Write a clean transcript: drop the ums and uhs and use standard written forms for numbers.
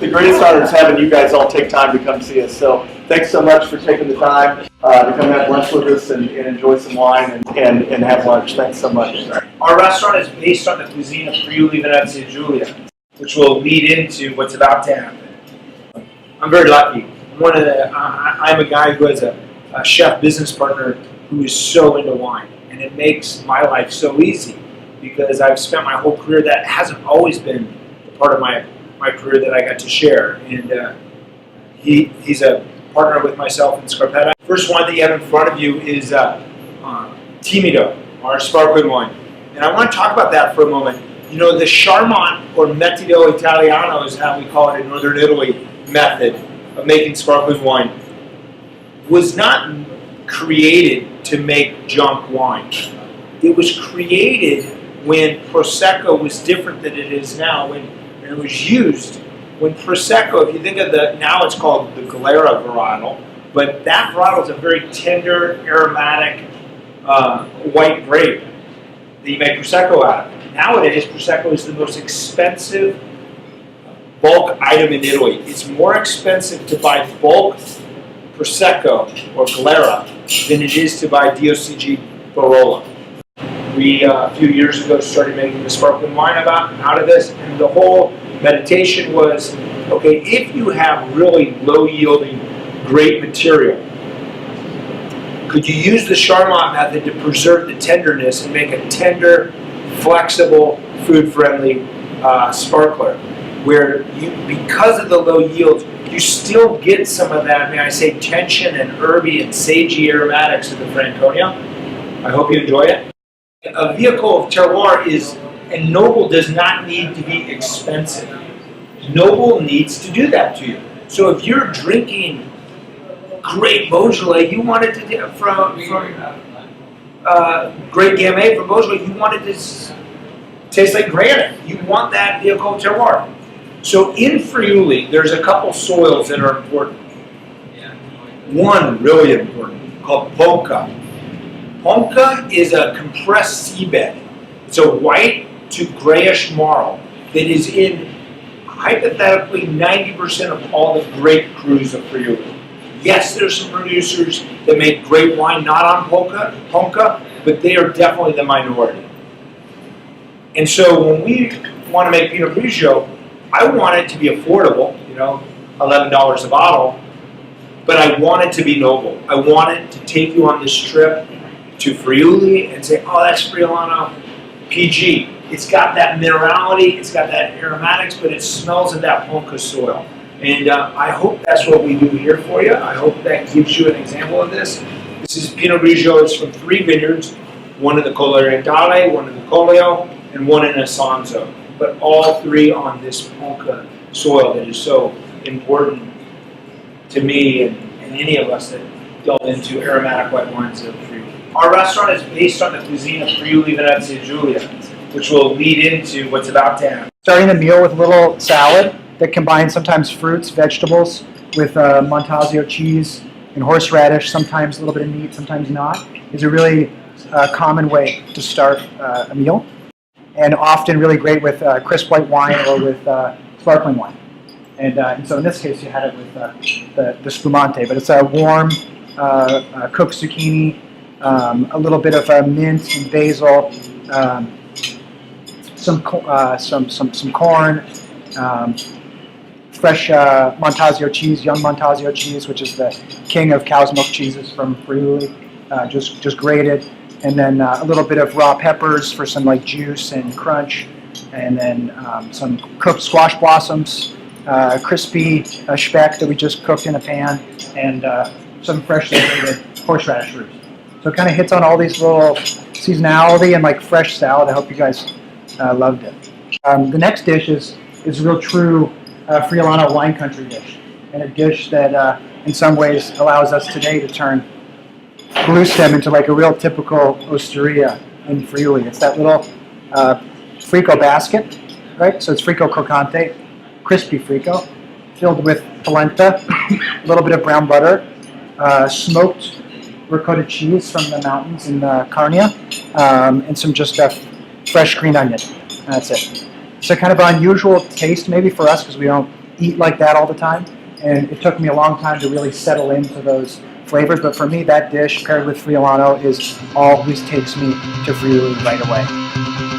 the greatest honor is having you guys all take time to come see us. So thanks so much for taking the time to come have lunch with us and enjoy some wine and have lunch. Thanks so much. Our restaurant is based on the cuisine of Friuli Venezia Giulia, which will lead into what's about to happen. I'm very lucky. I'm a guy who has a chef business partner who is so into wine, and it makes my life so easy because I've spent my whole career, that hasn't always been part of my career that I got to share. And he's a partner with myself in Scarpetta. First wine that you have in front of you is Timido, our sparkling wine. And I want to talk about that for a moment. You know, the Charmant or Metido Italiano is how we call it in Northern Italy method of making sparkling wine was not created to make junk wine. It was created when Prosecco was different than it is now, when it was used. When Prosecco, if you think of now it's called the Galera varietal, but that varietal is a very tender, aromatic, white grape that you make Prosecco out of. Nowadays, Prosecco is the most expensive bulk item in Italy. It's more expensive to buy bulk Prosecco or Galera than it is to buy DOCG Barolo. We, a few years ago, started making the sparkling wine out of this, and the whole meditation was, okay, if you have really low-yielding, great material, could you use the Charmant method to preserve the tenderness and make a tender, flexible, food-friendly sparkler, where you, because of the low yields, you still get some of that, may I say, tension and herby and sagey aromatics of the Franconia. I hope you enjoy it. A vehicle of terroir is, and Noble does not need to be expensive. Noble needs to do that to you. So if you're drinking great Beaujolais, you want it to, from great Gamay from Beaujolais, you want it to taste like granite. You want that vehicle of terroir. So in Friuli, there's a couple soils that are important. One really important, called Ponca. Ponca is a compressed seabed. It's a white to grayish marl that is in, hypothetically, 90% of all the grape crus of Friuli. Yes, there's some producers that make great wine not on Ponca, but they are definitely the minority. And so when we want to make Pinot Grigio, I want it to be affordable, you know, $11 a bottle, but I want it to be noble. I want it to take you on this trip to Friuli and say, oh, that's Friulano PG. It's got that minerality, it's got that aromatics, but it smells of that Ponca soil. And I hope that's what we do here for you. I hope that gives you an example of this. This is Pinot Grigio. It's from 3 vineyards, one in the Colle Orientale, one in the Collio, and one in Asanzo. But all 3 on this Ponca soil that is so important to me and any of us that delve into aromatic white wines of Friuli. Our restaurant is based on the cuisine of Friuli Venezia Giulia, which will lead into what's about to happen. Starting the meal with a little salad that combines sometimes fruits, vegetables, with Montasio cheese and horseradish, sometimes a little bit of meat, sometimes not, is a really common way to start a meal. And often really great with crisp white wine or with sparkling wine. And so in this case, you had it with the spumante, but it's a warm cooked zucchini, a little bit of mint and basil, some corn, fresh Montasio cheese, young Montasio cheese, which is the king of cow's milk cheeses from Friuli, just grated. And then a little bit of raw peppers for some like juice and crunch, and then some cooked squash blossoms, crispy speck that we just cooked in a pan, and some freshly grated horseradish roots. So it kind of hits on all these little seasonality and like fresh salad. I hope you guys loved it. The next dish is a real true Friulano wine country dish, and a dish that in some ways allows us today to turn Bluestem into like a real typical osteria in Friuli. It's that little frico basket, right? So it's frico croccante, crispy frico, filled with polenta, a little bit of brown butter, smoked ricotta cheese from the mountains in Carnia, and some just fresh green onion. That's it. It's a kind of unusual taste maybe for us because we don't eat like that all the time, and it took me a long time to really settle into those flavors. But for me, that dish paired with Friulano always takes me to Friuli right away.